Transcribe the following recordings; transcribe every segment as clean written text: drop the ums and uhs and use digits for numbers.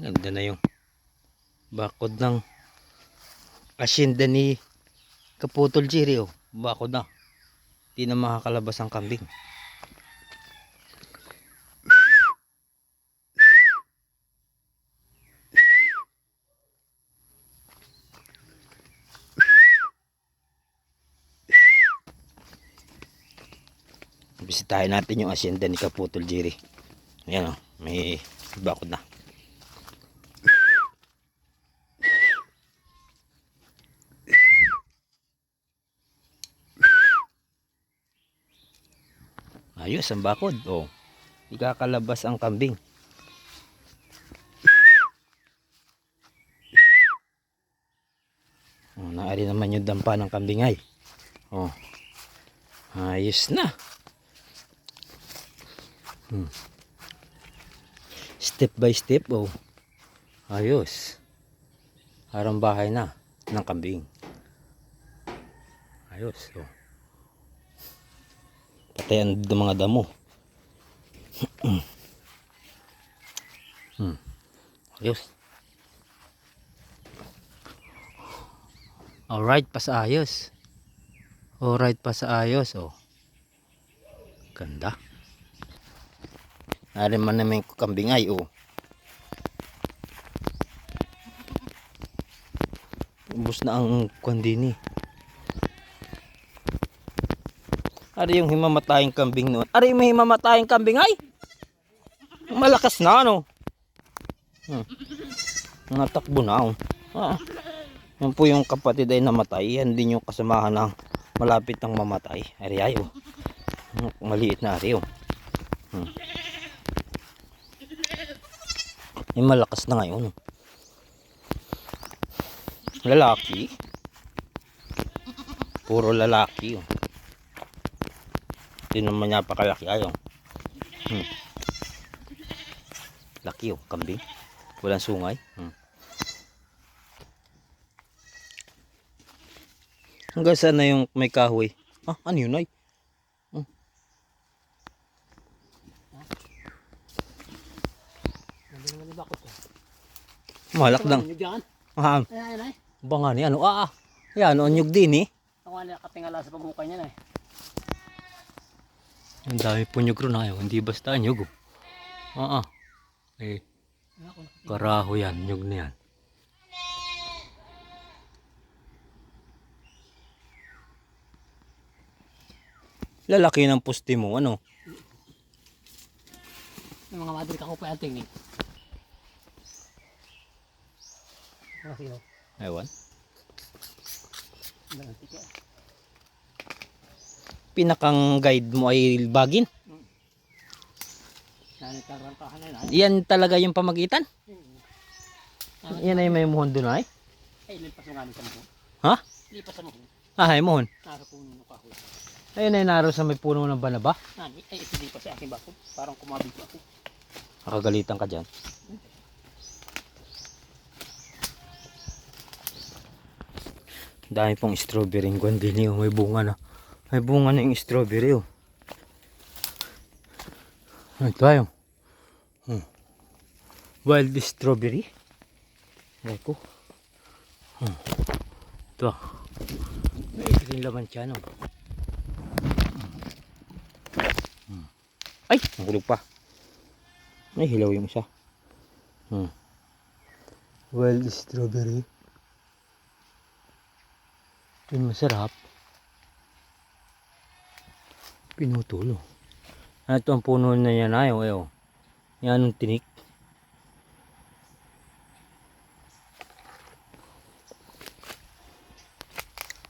Ganda na yung bakod ng asyenda ni Kaputol Jerry. Oh. Bakod na. Di na makakalabas ang kambing. Bisitahin natin yung asyenda ni Kaputol Jerry. Ayan, oh, may bakod na. Ayos ang bakod. Oh, ikakalabas ang kambing. Oh, naari naman yung dampa ng kambing ay. Oh, ayos na. Step by step. Oh, ayos. Harang bahay na ng kambing. Ayos. Oh. Patayan ng mga damo. Ayos. Alright, pasaayos. Alright, pasaayos. Oh. Ganda. Nari man naman yung kambing ay. Oh. Ubus na ang kwandini. Ari yung himamatayang kambing noon. Ari yung himamatayang kambing ay. Malakas na ano. Natakbo na. Oh. Yan po yung kapatid ay namatay. Yan din yung kasamahan ng malapit ng mamatay. Ari ay oh. Maliit na ari oh. Yung malakas na ngayon. Lalaki. Puro lalaki oh. Hindi naman niya pakalaki ayo. Laki oh, kambing. Walang sungay. Hanggang saan na yung may kahoy? Ah, ano yun ay? Malak dang. Ah, banga ni ano? Yan, onyog din eh. Ako nga nakatingala sa paghukay niya na eh. Ang dami po nyug ron ayaw. Hindi basta nyug. Eh, karaho yan. Nyug na yan. Lalaki ng pusti mo. Ano? Yung mga madrid ako pa yating eh. Mga sino? Ewan. Pinakang guide mo ay bagin? Yan talaga yung pamagitan? Yan ay may muhon doon ay? Ay, lipas mo nga sa muhon. Ha? Lipas sa muhon. Ay muhon. Nasa puno ng kahoy. Ayun ay naro sa may puno ng banaba. Ay, ito lipas sa aking bakod. Parang kumabig ako. Nakagalitan ka dyan. Dami pong strawberry ng guandini. Oh. May bunga na. May bunga na yung strawberry. Oh. Ito tayo. Wild strawberry. Eko. Ito. May ito laman siya. No? Ay! Nahulog pa. Ay, hilaw yung isa. Wild strawberry. Yung masarap. Pinutulo. Ito ang puno na yan ayaw. Ayaw. Yan ang tinik.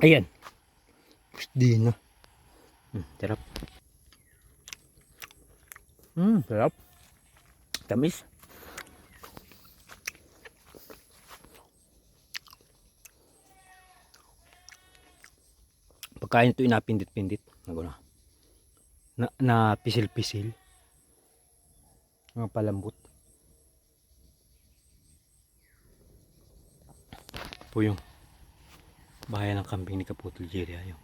Ayan. Di na. Sarap. Sarap. Tamis. Pagkain ito inapindit-pindit. Na pisil-pisil. Mga palambot. Po yung bahay ng kambing ni Kaputol Jerry. Ayaw.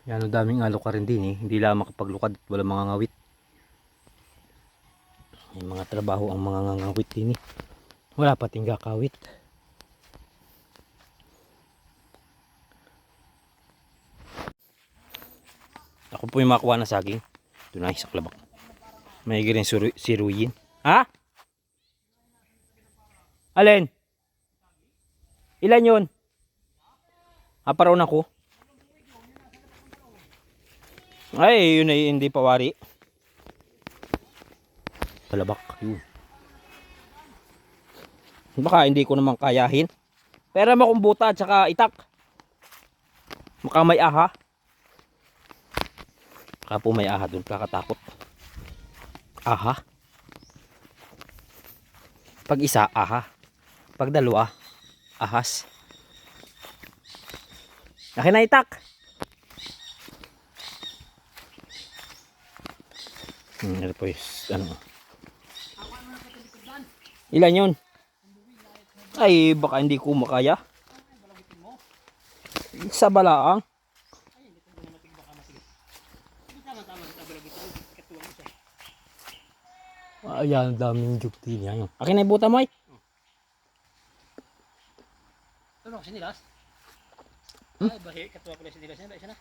Yan ang daming alok ka rin din eh. Hindi lang makapaglukad at wala mga ngawit. May mga trabaho ang mga ngangawit din eh. Wala pating gakawit. Ako po yung makuha na saging. Ito na sa klabak. May rin siruyin. Ha? Alin? Ilan yun? Aparon ako. Ay, yun ay hindi pa wari. Kalabak. Yun. Baka hindi ko naman kayahin. Pero makumbuta at saka itak. Maka may aha. Baka po may aha dun. Kakatakot. Aha. Pag isa, aha. Pag dalawa, ahas. Akin na itak. Ano po ano? Ilan yun? Ay, baka hindi ko makaya. Sa balaang. Ayan, daming jukti niya. Akin na ibuta mo ay. Ano, sinilas? Ay, bahi, katuwa pala sinilas niya. Isa na.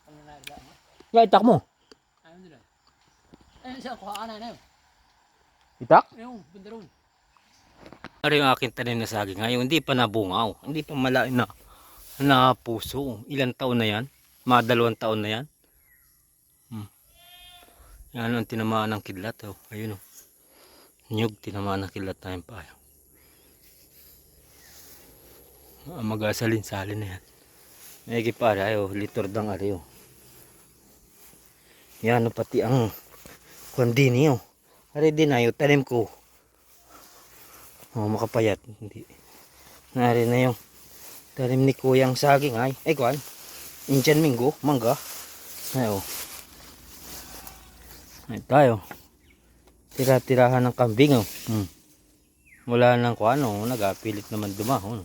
Ano na nila? Ya, itak mo. Ayaw nila. Ayun siya, kuhaan na yun. Itak? Ayun, bundaron. Ano yung aking tanim na saging ngayon? Hindi pa nabungaw. Hindi pa malain na puso. Ilang taon na yan? Mga 2 taon na yan. Yan ang tinamaan ng kidlat. Oh. Ayun o. Nyug, tinamaan ng kidlat tayong payo. Magasalin-salin na yan. May kipara. Ayo, litordang ariyo. Yan o, pati ang kondini o. Ari din ayo, tanim ko. Oh, makapayat. Hindi. Nari na yung tanim ni Kuyang saging ay. Ay, kuhan. Indian Mingo, mangga. Ay, oh. Ay, tayo. Tira-tirahan ng kambing, oh. Wala nang kuhan, oh. Nagapilit naman dumahon.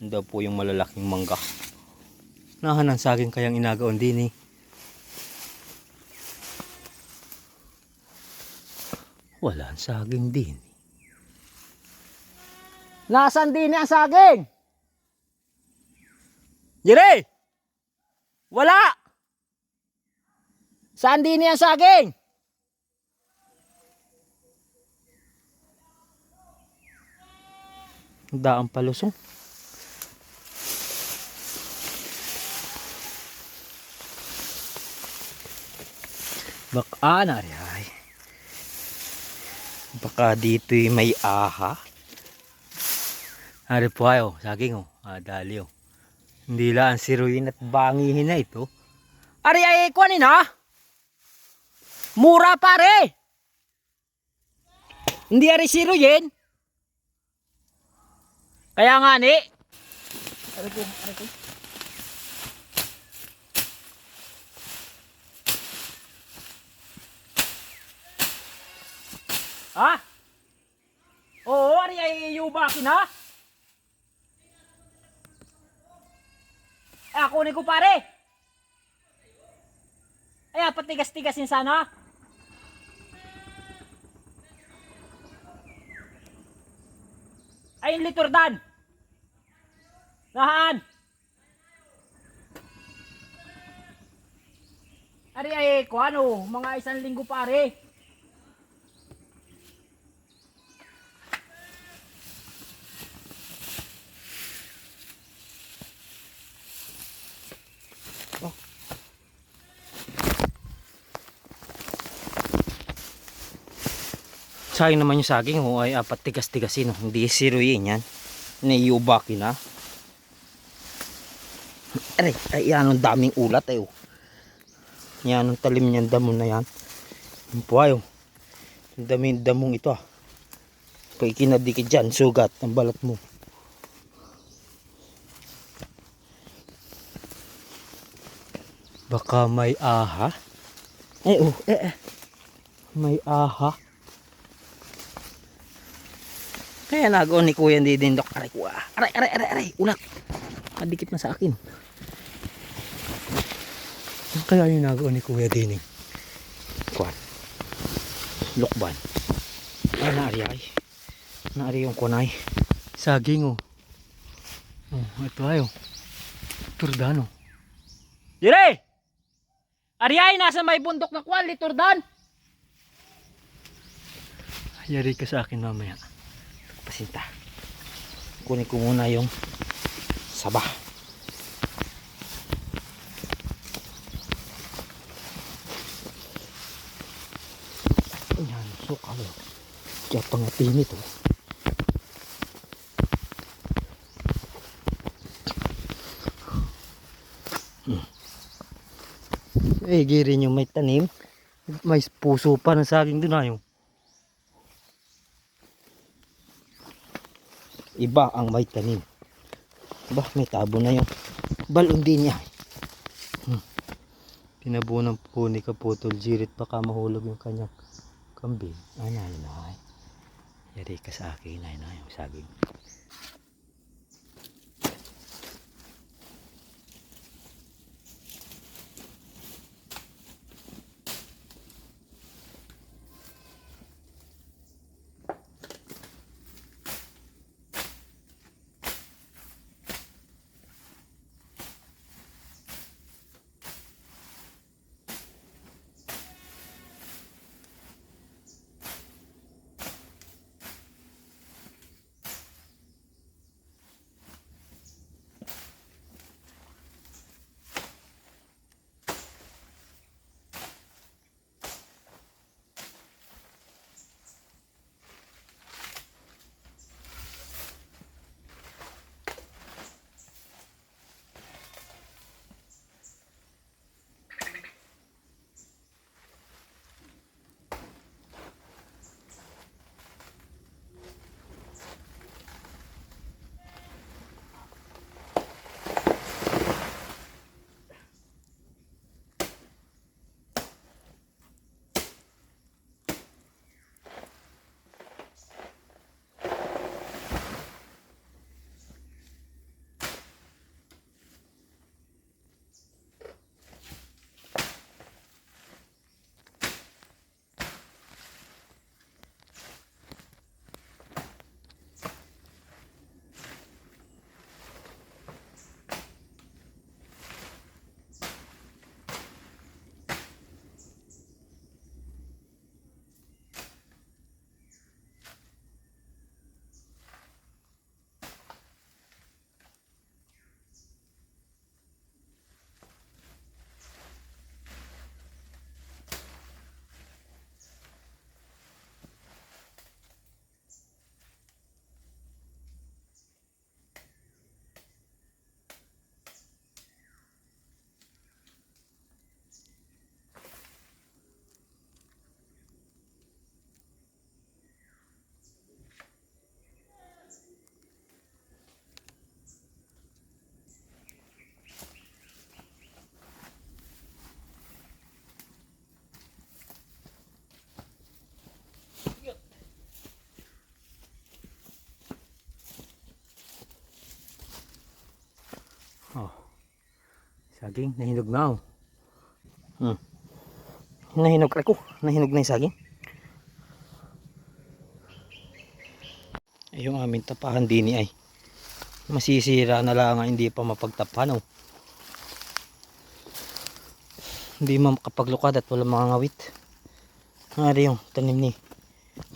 Daw po yung malalaking mangga. Nahan ng saging kayang inagaon din, eh. Wala ang saging din. Nasaan din ang saging? Jire! Wala! Saan din ang saging? Daang palusong. Baka na rin. Baka dito'y may aha. Hari po ayo, saging oh. Dali oh. Hindi lang siruin at bangihin na ito. Ari ay kuanin ha? Mura pare. Hindi ari siruin. Kaya nga ni. Ari po, ari po. Ha? Oo, ari ay yubakin ha? Ako ni ko pare. Ay, patigas-tigasin sana. Ay, liturdan. Nahaan. Ari ay, kuano, mga 1 linggo pare. Sayang naman yung saging oh, ay apat tigas-tigasin oh. Hindi siruin yan. Naiubaki na. Ay yan ang daming ulat ay oh. Yan ang talim niyan damon na yan. Yung po ay oh. Ang daming damong ito ah. Pag ikinadikit dyan, sugat ang balat mo. Baka may aha. Ay oh, may aha. Kaya nagawa ni Kuya Didindok. Aray ko ah. Aray. Ulat. Kadikit na sa akin. Kaya yung nagawa ni Kuya Dining. Kuwan. Lukban. Ay, naari ay. Naari yung kunay. Saging oh. Oh, ito ay oh. Turdano. Dire! Ariay, nasa may bundok na kwal, Turdan. Yari ka sa akin mamaya. Pasinta. Kunin ko muna yung saba. Yan, sukal. Kaya pangatin ito. Eh, girin yung may tanim. May puso pa ng saging doon ayo. Iba ang may tanim. Ba, may tabo na yung balon din niya. Tinabunan po ni Kaputol Jirit, baka mahulog yung kanyang kambing. Ay, nay. Yari ka sa akin, nay, yung saging. Oh. Saging, nahinog na oh. Nahinog ako. Nahinog na yung saging. Ay, yung aming tapahan din ay masisira na lang, hindi pa mapagtapan oh. Hindi makapaglukad at walang mga ngawit. Ari yung tanim ni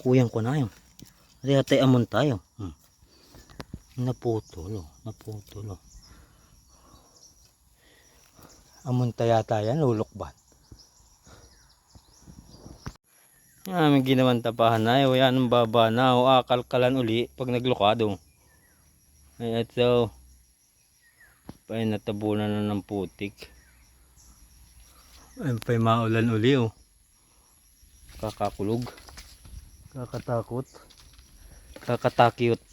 kuyang ko na yun. Ari atay amon tayo. Naputol oh. Naputol oh. Amon yata yan, lulukban. Yung aming ginawang tapahan na yun. Yan ang baba na o akalkalan uli pag naglukado. Ay ito. Pa'y natabunan na ng putik. Ay pa'y maulan uli oh. Kakakulog. Kakatakot. Kakatakyot.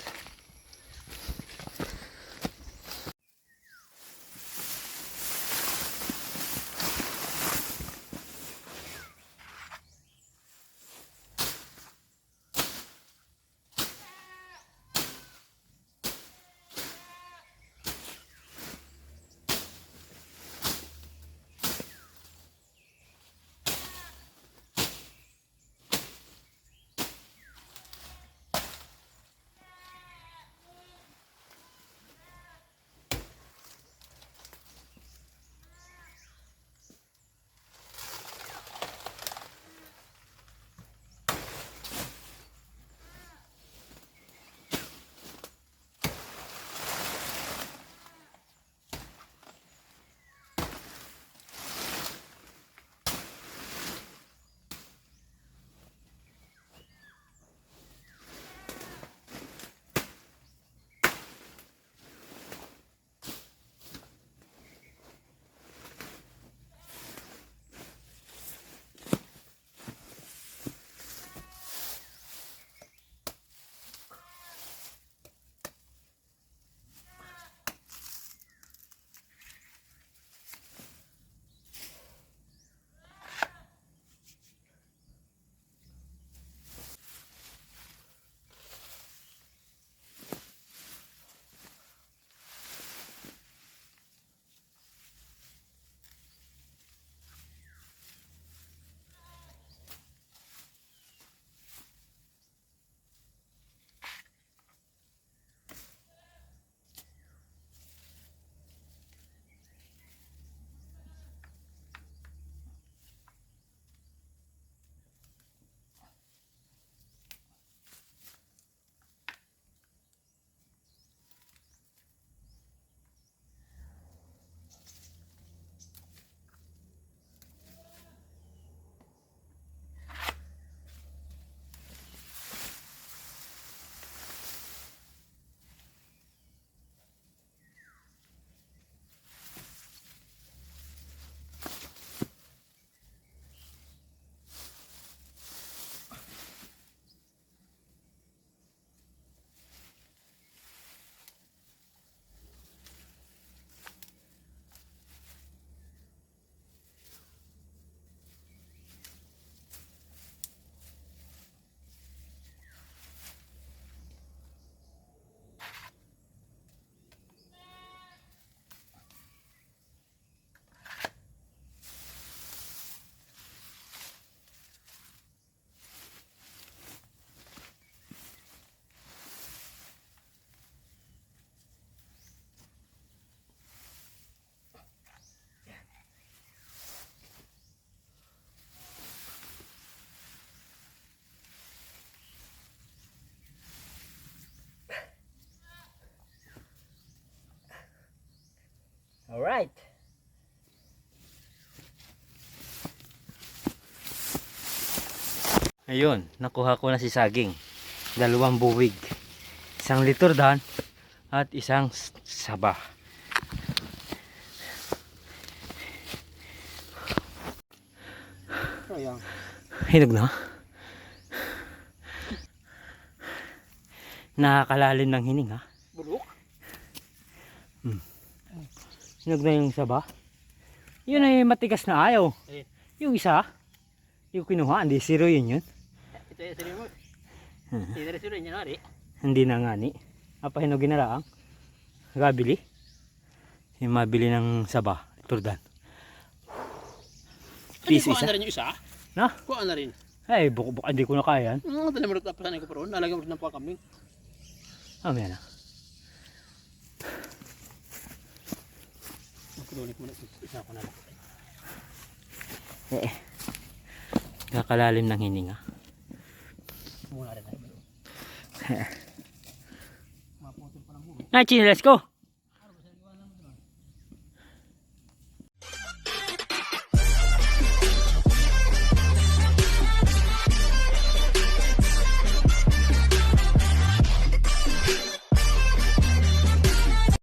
Alright. Ayun, nakuha ko na si saging. 2 buwig. Isang liturdan at isang saba. Ayan. Hinog na. Nakakalalim ng hining ha. Bulok. Hinog na yung saba. Yun ay matigas na ayaw. Eh. Yung isa, yung kinuha, hindi zero yun. Ito yung sila mo. Hindi na sila niya nari. Hindi na nga ni. Apa hinugin na lang. Gabili. Yung mabili ng saba. Turdan. Piso Kuhaan isa. na rin yung isa. Na? Kuhaan na rin. Ay, buko hindi ko na kaya yan. Dali mo rin tapasan ko pa ron. Nalagyan mo rin ng pangkambing. Mamaya na. Magkulonik mo na isa ko na lang. Kakalalim ng hininga. Muna rin tayo. Maputol pa ng bulo. Ay, chinilas ko.